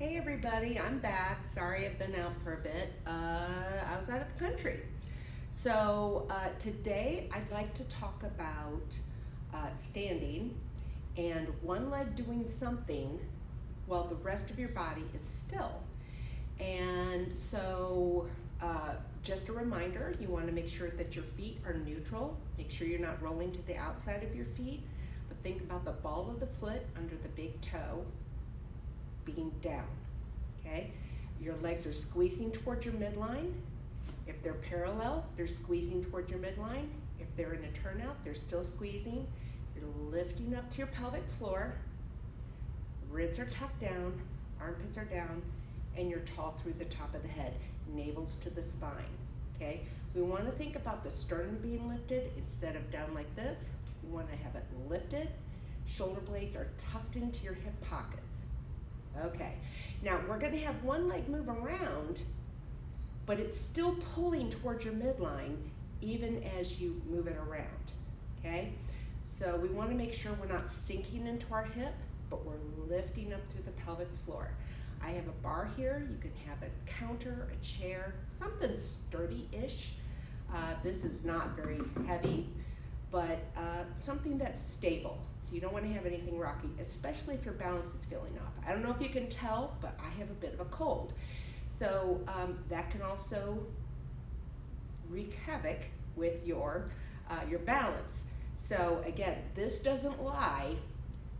Hey everybody, I'm back. Sorry I've been out for a bit. I was out of the country. So today I'd like to talk about standing and one leg doing something while the rest of your body is still. And so just a reminder, you want to make sure that your feet are neutral. Make sure you're not rolling to the outside of your feet, but think about the ball of the foot under the big toe being down, okay? Your legs are squeezing towards your midline. If they're parallel, they're squeezing toward your midline. If they're in a turnout, they're still squeezing. You're lifting up to your pelvic floor. Ribs are tucked down, armpits are down, and you're tall through the top of the head. Navel's to the spine, okay? We want to think about the sternum being lifted instead of down like this. We want to have it lifted. Shoulder blades are tucked into your hip pockets. Okay, now we're going to have one leg move around, but it's still pulling towards your midline even as you move it around, okay? So we want to make sure we're not sinking into our hip, but we're lifting up through the pelvic floor. I have a bar here. You can have a counter, a chair, something sturdy-ish. This is not very heavy, but something that's stable. So you don't want to have anything rocky, especially if your balance is feeling off. I don't know if you can tell, but I have a bit of a cold. So that can also wreak havoc with your balance. So again, this doesn't lie.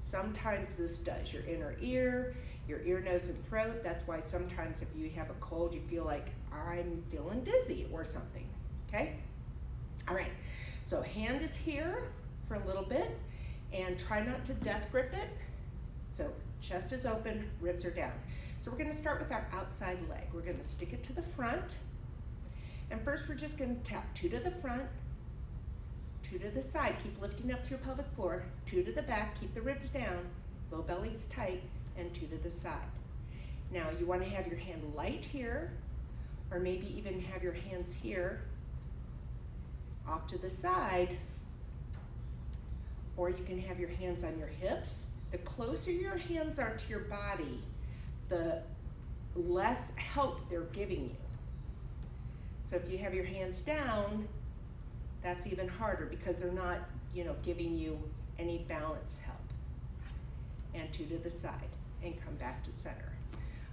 Sometimes this does. Your inner ear, your ear, nose, and throat. That's why sometimes if you have a cold, you feel like I'm feeling dizzy or something, okay? All right, so hand is here for a little bit and try not to death grip it. So chest is open, ribs are down. So we're gonna start with our outside leg. We're gonna stick it to the front. And first we're just gonna tap 2 to the front, 2 to the side. Keep lifting up through your pelvic floor. 2 to the back, keep the ribs down, low belly's tight, and 2 to the side. Now you wanna have your hand light here, or maybe even have your hands here, off to the side, or you can have your hands on your hips. The closer your hands are to your body, the less help they're giving you. So if you have your hands down, that's even harder because they're not, giving you any balance help. And 2 to the side, and come back to center.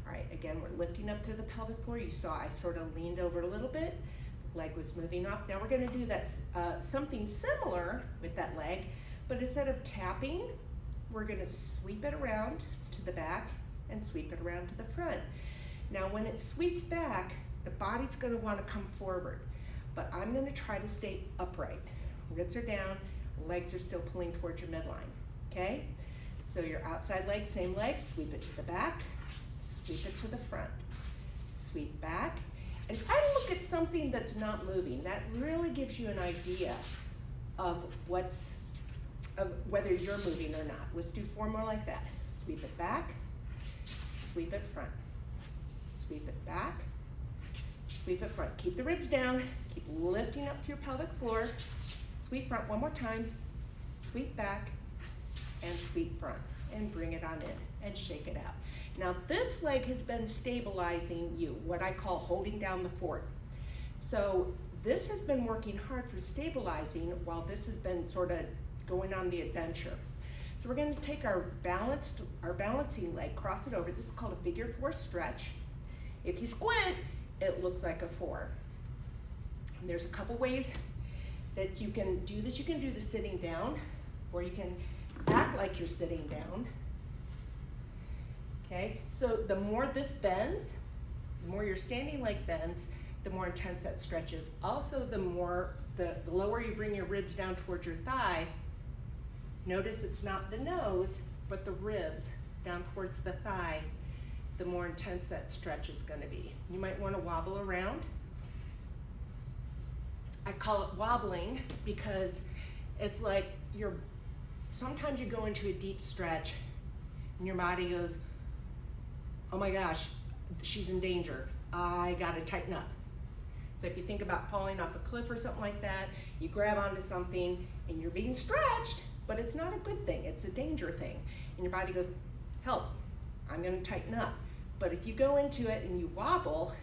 All right, again, we're lifting up through the pelvic floor. You saw I sort of leaned over a little bit. Leg was moving off. Now we're gonna do that something similar with that leg, but instead of tapping, we're gonna sweep it around to the back and sweep it around to the front. Now when it sweeps back, the body's gonna wanna come forward, but I'm gonna try to stay upright. Ribs are down, legs are still pulling towards your midline, okay? So your outside leg, same leg, sweep it to the back, sweep it to the front, sweep back, and try to look at something that's not moving. That really gives you an idea of whether you're moving or not. Let's do 4 more like that. Sweep it back, sweep it front, sweep it back, sweep it front. Keep the ribs down, keep lifting up through your pelvic floor. Sweep front one more time, sweep back, and sweep front, and bring it on in, and shake it out. Now this leg has been stabilizing you, what I call holding down the fort. So this has been working hard for stabilizing while this has been sort of going on the adventure. So we're going to take our balancing leg, cross it over. This is called a figure 4 stretch. If you squint, it looks like a 4. And there's a couple ways that you can do this. You can do the sitting down, or you can act like you're sitting down. Okay, so the more this bends, the more your standing leg bends, the more intense that stretch is. Also, the lower you bring your ribs down towards your thigh, notice it's not the nose, but the ribs down towards the thigh, the more intense that stretch is gonna be. You might wanna wobble around. I call it wobbling because it's like sometimes you go into a deep stretch and your body goes, oh my gosh, she's in danger. I gotta tighten up. So if you think about falling off a cliff or something like that, you grab onto something and you're being stretched, but it's not a good thing, it's a danger thing. And your body goes, help, I'm gonna tighten up. But if you go into it and you wobble,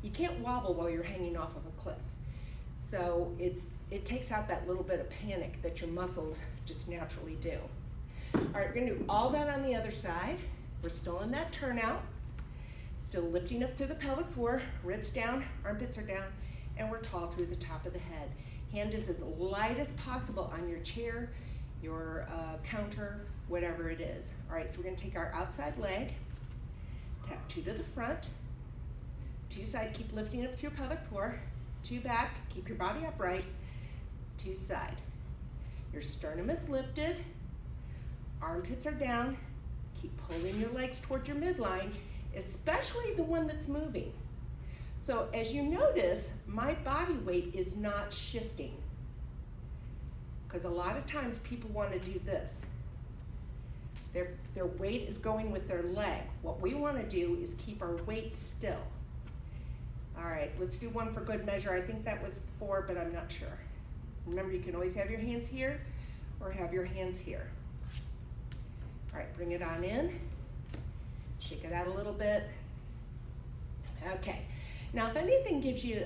you can't wobble while you're hanging off of a cliff. So it takes out that little bit of panic that your muscles just naturally do. All right, we're gonna do all that on the other side. We're still in that turnout, still lifting up through the pelvic floor, ribs down, armpits are down, and we're tall through the top of the head. Hand is as light as possible on your chair, your counter, whatever it is. All right, so we're gonna take our outside leg, tap 2 to the front, 2 side, keep lifting up through your pelvic floor, 2 back, keep your body upright, 2 side. Your sternum is lifted, armpits are down, keep pulling your legs towards your midline, especially the one that's moving. So as you notice, my body weight is not shifting, because a lot of times people want to do this. Their weight is going with their leg. What we want to do is keep our weight still. All right, let's do one for good measure. I think that was 4, but I'm not sure. Remember, you can always have your hands here or have your hands here. All right, bring it on in. Shake it out a little bit. Okay, now if anything gives you,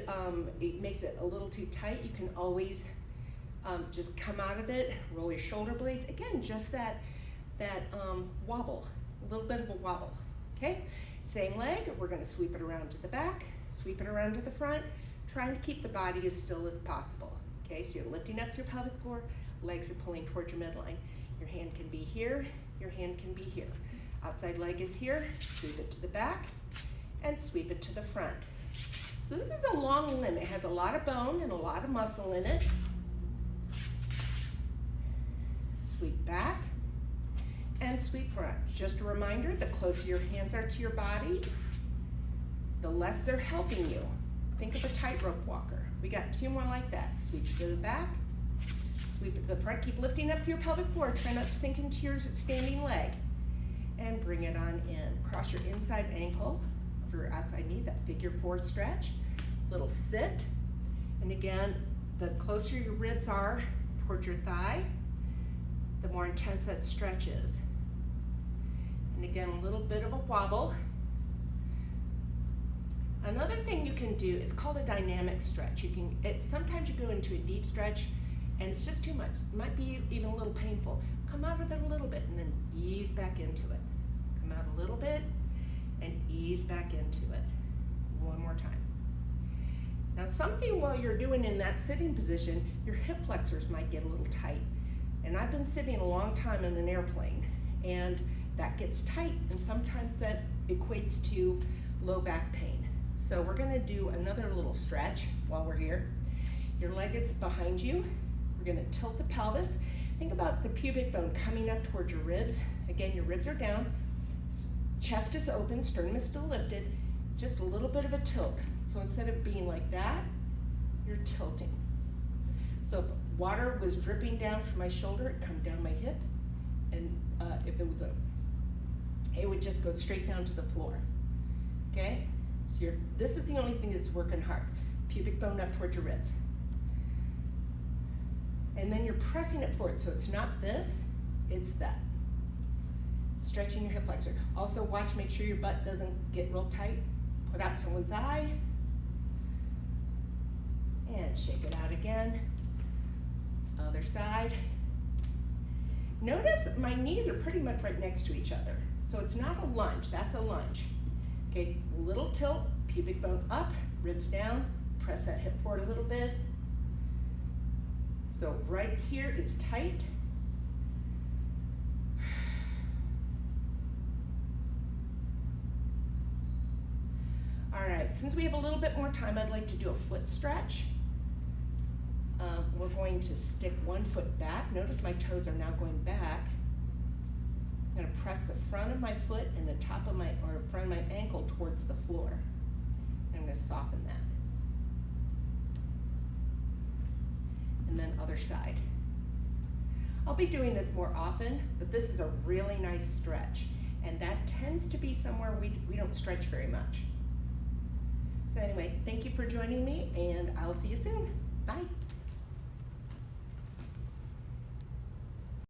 it makes it a little too tight, you can always just come out of it, roll your shoulder blades. Again, just that wobble, a little bit of a wobble, okay? Same leg, we're gonna sweep it around to the back, sweep it around to the front, trying to keep the body as still as possible, okay? So you're lifting up through your pelvic floor, legs are pulling towards your midline. Your hand can be here, your hand can be here. Outside leg is here, sweep it to the back, and sweep it to the front. So this is a long limb. It has a lot of bone and a lot of muscle in it. Sweep back and sweep front. Just a reminder, the closer your hands are to your body, the less they're helping you. Think of a tightrope walker. We got 2 more like that. Sweep it to the back, sweep it to the front. Keep lifting up through your pelvic floor. Try not to sink into your standing leg. And bring it on in. Cross your inside ankle over your outside knee, that figure 4 stretch. Little sit. And again, the closer your ribs are towards your thigh, the more intense that stretch is. And again, a little bit of a wobble. Another thing you can do, it's called a dynamic stretch. Sometimes you go into a deep stretch and it's just too much. It might be even a little painful. Come out of it a little bit and then ease back into it. Come out a little bit and ease back into it. One more time. Now something while you're doing in that sitting position, your hip flexors might get a little tight. And I've been sitting a long time in an airplane and that gets tight, and sometimes that equates to low back pain. So we're gonna do another little stretch while we're here. Your leg is behind you. We're gonna tilt the pelvis. Think about the pubic bone coming up towards your ribs. Again, your ribs are down, chest is open, sternum is still lifted, just a little bit of a tilt. So instead of being like that, you're tilting. So if water was dripping down from my shoulder, it'd come down my hip, and if it was it would just go straight down to the floor, okay? So this is the only thing that's working hard. Pubic bone up towards your ribs. And then you're pressing it forward, so it's not this, it's that. Stretching your hip flexor. Also watch, make sure your butt doesn't get real tight. Put out someone's eye. And shake it out again. Other side. Notice my knees are pretty much right next to each other. So it's not a lunge, that's a lunge. Okay, little tilt, pubic bone up, ribs down, press that hip forward a little bit. So right here is tight. All right, since we have a little bit more time, I'd like to do a foot stretch. We're going to stick one foot back. Notice my toes are now going back. I'm gonna press the front of my foot and the top of front of my ankle towards the floor. I'm gonna soften that. And then other side. I'll be doing this more often, but this is a really nice stretch. And that tends to be somewhere we don't stretch very much. So anyway, thank you for joining me, and I'll see you soon. Bye.